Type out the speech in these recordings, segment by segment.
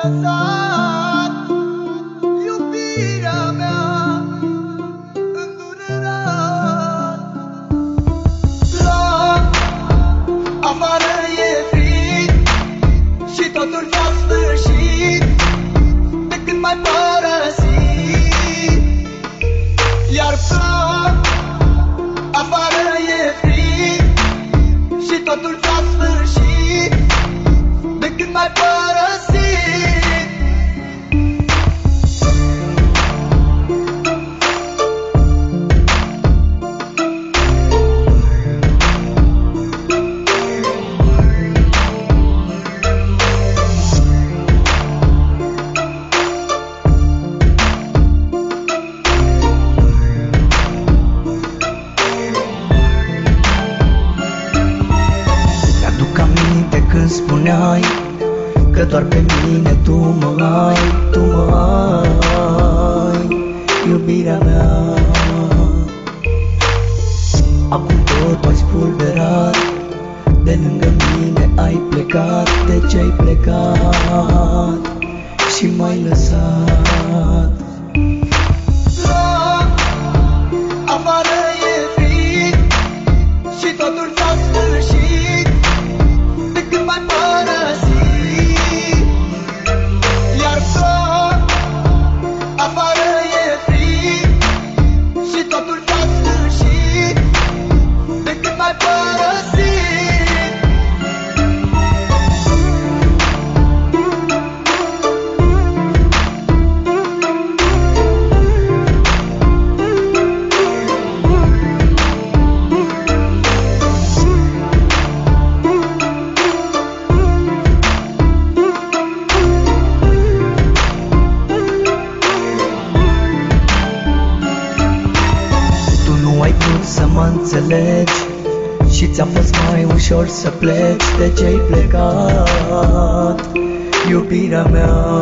lăsat iubirea mea îndurerat. La afară e frig și totul s-a sfârșit de când m-ai părăsit. Iar plâng, afară e frig și totul s-a sfârșit de când m-ai părăsit. Când spuneai că doar pe mine tu mă ai, tu mă ai, iubirea mea. Acum tot ai spulberat, de lângă mine ai plecat. De ce ai plecat și m-ai lăsat? Afară e frig și totul s-a sfârșit de când m-ai părăsit. Iar plâng, afară e frig și totul s-a sfârșit de când m-ai părăsit. Ai vrut să mă înțelegi și ți-a fost mai ușor să pleci. De ce ai plecat, iubirea mea?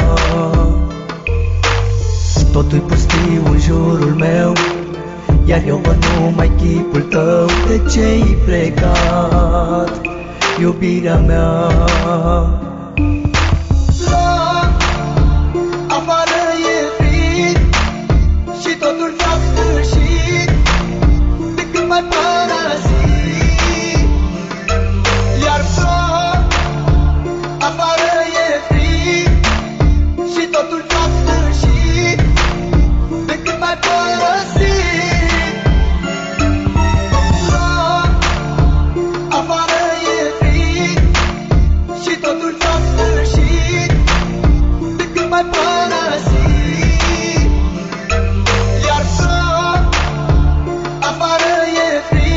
Totul-i pustiu în jurul meu, iar eu văd numai chipul tău. De ce ai plecat, iubirea mea?